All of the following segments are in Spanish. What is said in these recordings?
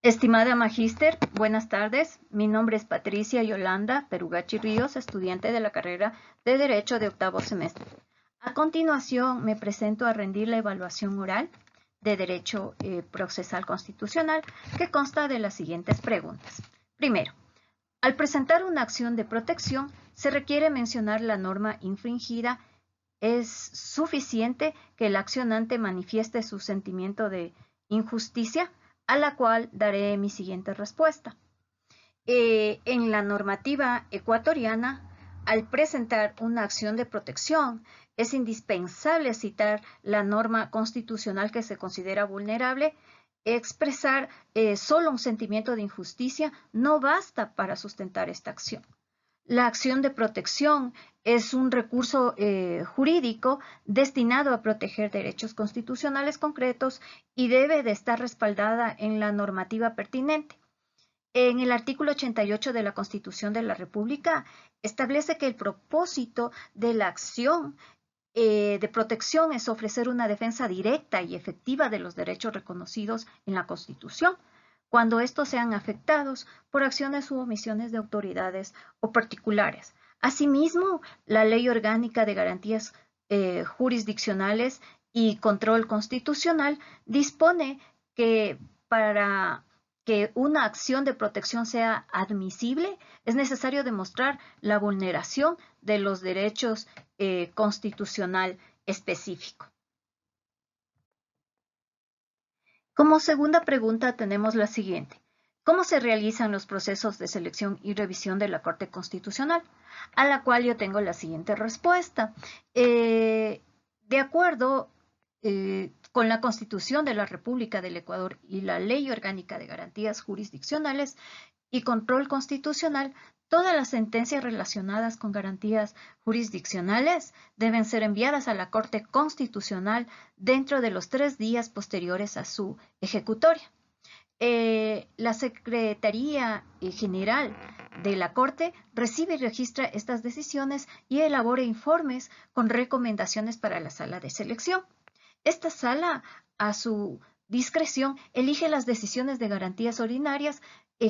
Estimada Magíster, buenas tardes. Mi nombre es Patricia Yolanda Perugachi Ríos, estudiante de la carrera de Derecho de octavo semestre. A continuación, me presento a rendir la evaluación oral de Derecho Procesal Constitucional, que consta de las siguientes preguntas. Primero, al presentar una acción de protección, se requiere mencionar la norma infringida. ¿Es suficiente que el accionante manifieste su sentimiento de injusticia? A la cual daré mi siguiente respuesta. En la normativa ecuatoriana, al presentar una acción de protección, es indispensable citar la norma constitucional que se considera vulnerable. Expresar solo un sentimiento de injusticia no basta para sustentar esta acción. La acción de protección es un recurso jurídico destinado a proteger derechos constitucionales concretos y debe de estar respaldada en la normativa pertinente. En el artículo 88 de la Constitución de la República establece que el propósito de la acción de protección es ofrecer una defensa directa y efectiva de los derechos reconocidos en la Constitución, cuando estos sean afectados por acciones u omisiones de autoridades o particulares. Asimismo, la Ley Orgánica de Garantías Jurisdiccionales y Control Constitucional dispone que para que una acción de protección sea admisible, es necesario demostrar la vulneración de los derechos constitucional específico. Como segunda pregunta tenemos la siguiente. ¿Cómo se realizan los procesos de selección y revisión de la Corte Constitucional? A la cual yo tengo la siguiente respuesta. De acuerdo con la Constitución de la República del Ecuador y la Ley Orgánica de Garantías Jurisdiccionales y Control Constitucional, todas las sentencias relacionadas con garantías jurisdiccionales deben ser enviadas a la Corte Constitucional dentro de los 3 días posteriores a su ejecutoria. La Secretaría General de la Corte recibe y registra estas decisiones y elabora informes con recomendaciones para la sala de selección. Esta sala, a su discreción, elige las decisiones de garantías ordinarias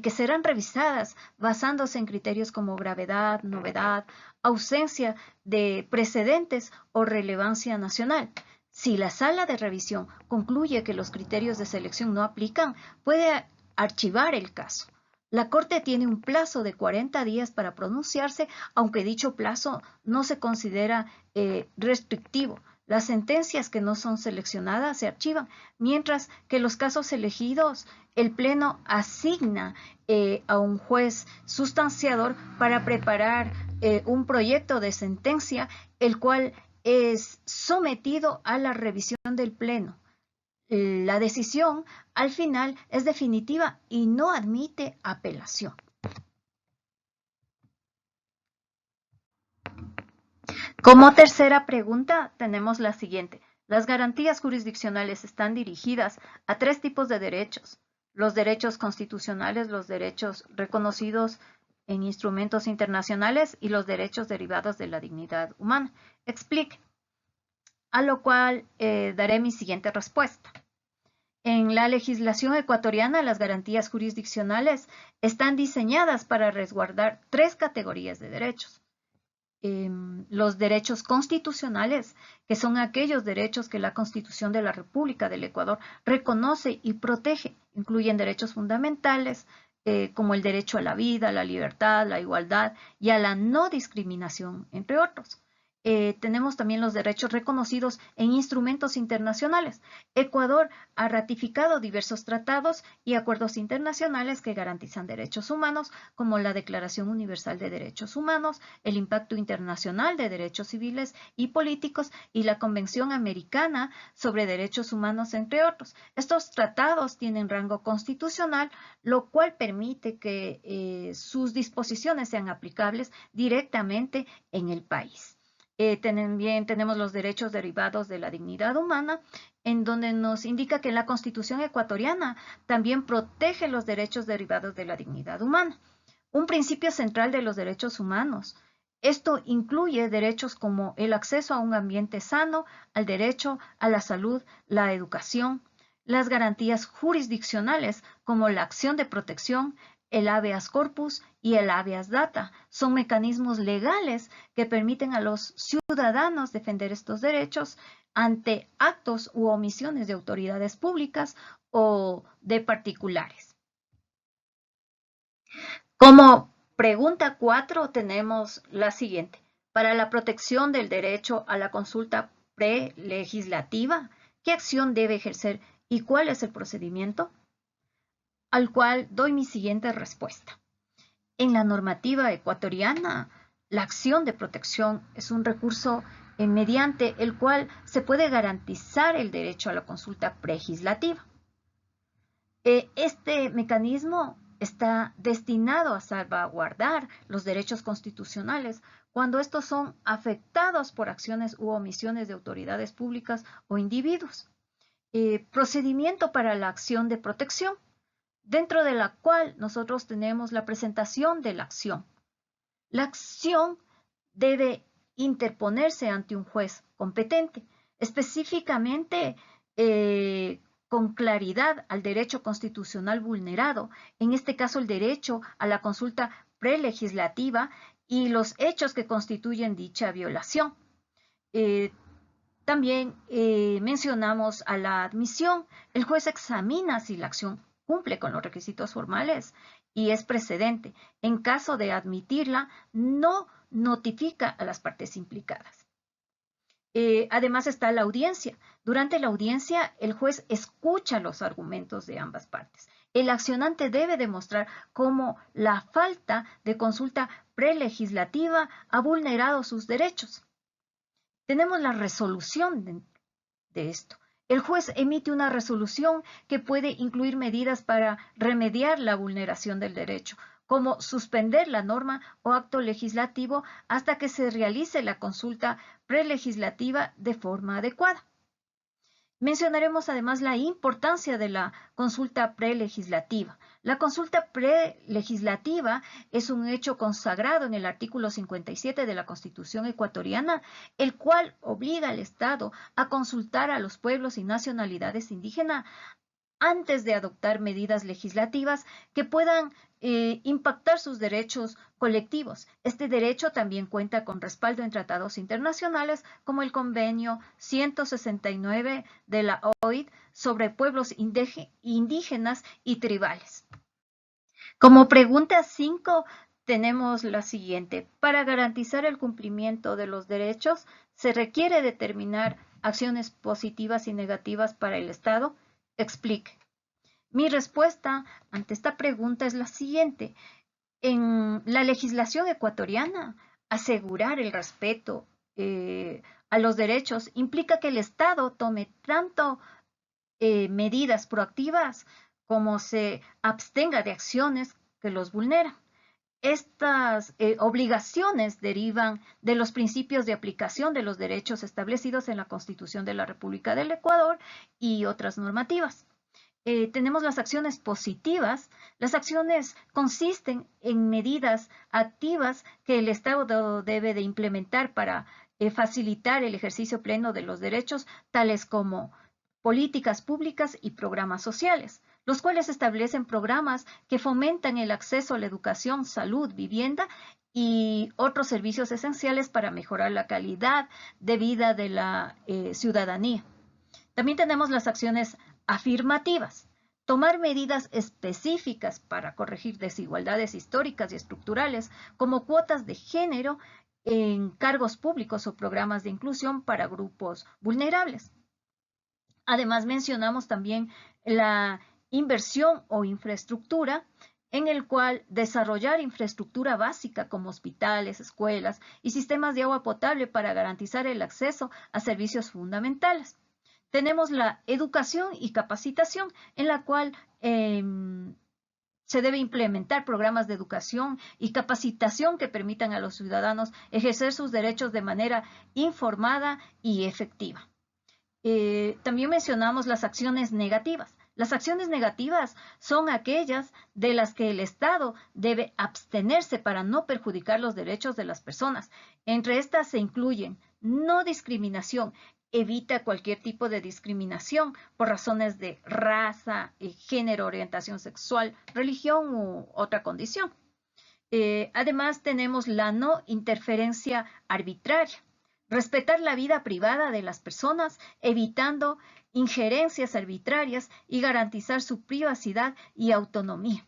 que serán revisadas basándose en criterios como gravedad, novedad, ausencia de precedentes o relevancia nacional. Si la sala de revisión concluye que los criterios de selección no aplican, puede archivar el caso. La Corte tiene un plazo de 40 días para pronunciarse, aunque dicho plazo no se considera restrictivo. Las sentencias que no son seleccionadas se archivan, mientras que los casos elegidos, el Pleno asigna a un juez sustanciador para preparar un proyecto de sentencia, el cual es sometido a la revisión del Pleno. La decisión, al final, es definitiva y no admite apelación. Como tercera pregunta, tenemos la siguiente. Las garantías jurisdiccionales están dirigidas a 3 tipos de derechos. Los derechos constitucionales, los derechos reconocidos en instrumentos internacionales y los derechos derivados de la dignidad humana. Explique. A lo cual daré mi siguiente respuesta. En la legislación ecuatoriana, las garantías jurisdiccionales están diseñadas para resguardar 3 categorías de derechos. Los derechos constitucionales, que son aquellos derechos que la Constitución de la República del Ecuador reconoce y protege, incluyen derechos fundamentales como el derecho a la vida, a la libertad, la igualdad y a la no discriminación, entre otros. Tenemos también los derechos reconocidos en instrumentos internacionales. Ecuador ha ratificado diversos tratados y acuerdos internacionales que garantizan derechos humanos, como la Declaración Universal de Derechos Humanos, el Impacto Internacional de Derechos Civiles y Políticos y la Convención Americana sobre Derechos Humanos, entre otros. Estos tratados tienen rango constitucional, lo cual permite que sus disposiciones sean aplicables directamente en el país. También tenemos los derechos derivados de la dignidad humana, en donde nos indica que la Constitución ecuatoriana también protege los derechos derivados de la dignidad humana. Un principio central de los derechos humanos. Esto incluye derechos como el acceso a un ambiente sano, al derecho a la salud, la educación, las garantías jurisdiccionales como la acción de protección, el habeas corpus y el habeas data. Son mecanismos legales que permiten a los ciudadanos defender estos derechos ante actos u omisiones de autoridades públicas o de particulares. Como pregunta 4 tenemos la siguiente. Para la protección del derecho a la consulta prelegislativa, ¿qué acción debe ejercer y cuál es el procedimiento? Al cual doy mi siguiente respuesta. En la normativa ecuatoriana, la acción de protección es un recurso mediante el cual se puede garantizar el derecho a la consulta prelegislativa. Este mecanismo está destinado a salvaguardar los derechos constitucionales cuando estos son afectados por acciones u omisiones de autoridades públicas o individuos. Procedimiento para la acción de protección, dentro de la cual nosotros tenemos la presentación de la acción. La acción debe interponerse ante un juez competente, específicamente con claridad al derecho constitucional vulnerado, en este caso el derecho a la consulta prelegislativa y los hechos que constituyen dicha violación. También mencionamos a la admisión. El juez examina si la acción cumple con los requisitos formales y es precedente. En caso de admitirla, no notifica a las partes implicadas. Además está la audiencia. Durante la audiencia, el juez escucha los argumentos de ambas partes. El accionante debe demostrar cómo la falta de consulta prelegislativa ha vulnerado sus derechos. Tenemos la resolución de esto. El juez emite una resolución que puede incluir medidas para remediar la vulneración del derecho, como suspender la norma o acto legislativo hasta que se realice la consulta prelegislativa de forma adecuada. Mencionaremos además la importancia de la consulta prelegislativa. La consulta prelegislativa es un hecho consagrado en el artículo 57 de la Constitución ecuatoriana, el cual obliga al Estado a consultar a los pueblos y nacionalidades indígenas antes de adoptar medidas legislativas que puedan impactar sus derechos colectivos. Este derecho también cuenta con respaldo en tratados internacionales como el Convenio 169 de la OIT sobre pueblos indígenas y tribales. Como pregunta 5 tenemos la siguiente. Para garantizar el cumplimiento de los derechos, ¿se requiere determinar acciones positivas y negativas para el Estado? Explique. Mi respuesta ante esta pregunta es la siguiente. En la legislación ecuatoriana, asegurar el respeto a los derechos implica que el Estado tome tanto medidas proactivas como se abstenga de acciones que los vulneran. Estas obligaciones derivan de los principios de aplicación de los derechos establecidos en la Constitución de la República del Ecuador y otras normativas. Tenemos las acciones positivas. Las acciones consisten en medidas activas que el Estado debe de implementar para facilitar el ejercicio pleno de los derechos, tales como políticas públicas y programas sociales, los cuales establecen programas que fomentan el acceso a la educación, salud, vivienda y otros servicios esenciales para mejorar la calidad de vida de la ciudadanía. También tenemos las acciones afirmativas. Tomar medidas específicas para corregir desigualdades históricas y estructurales, como cuotas de género en cargos públicos o programas de inclusión para grupos vulnerables. Además, mencionamos también la inversión o infraestructura, en el cual desarrollar infraestructura básica como hospitales, escuelas y sistemas de agua potable para garantizar el acceso a servicios fundamentales. Tenemos la educación y capacitación, en la cual se debe implementar programas de educación y capacitación que permitan a los ciudadanos ejercer sus derechos de manera informada y efectiva. También mencionamos las acciones negativas. Las acciones negativas son aquellas de las que el Estado debe abstenerse para no perjudicar los derechos de las personas. Entre estas se incluyen no discriminación, evita cualquier tipo de discriminación por razones de raza, género, orientación sexual, religión u otra condición. Además, tenemos la no interferencia arbitraria. Respetar la vida privada de las personas, evitando injerencias arbitrarias y garantizar su privacidad y autonomía.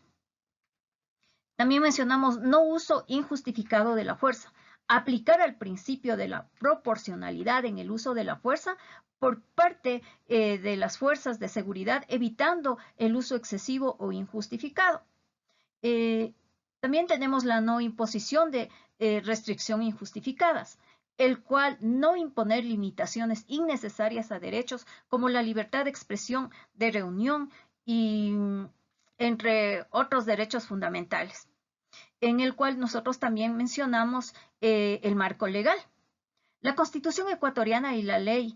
También mencionamos no uso injustificado de la fuerza. Aplicar al principio de la proporcionalidad en el uso de la fuerza por parte de las fuerzas de seguridad, evitando el uso excesivo o injustificado. También tenemos la no imposición de restricción injustificadas, el cual no imponer limitaciones innecesarias a derechos como la libertad de expresión, de reunión y entre otros derechos fundamentales, en el cual nosotros también mencionamos el marco legal. La Constitución ecuatoriana y la Ley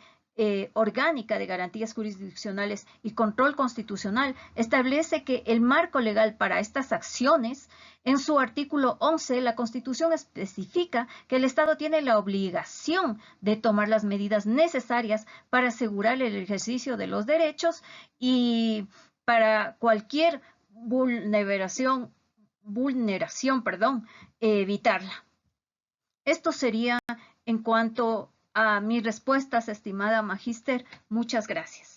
Orgánica de Garantías Jurisdiccionales y Control Constitucional establece que el marco legal para estas acciones, en su artículo 11, la Constitución especifica que el Estado tiene la obligación de tomar las medidas necesarias para asegurar el ejercicio de los derechos y para cualquier evitarla. Esto sería en cuanto a mis respuestas, estimada magíster. Muchas gracias.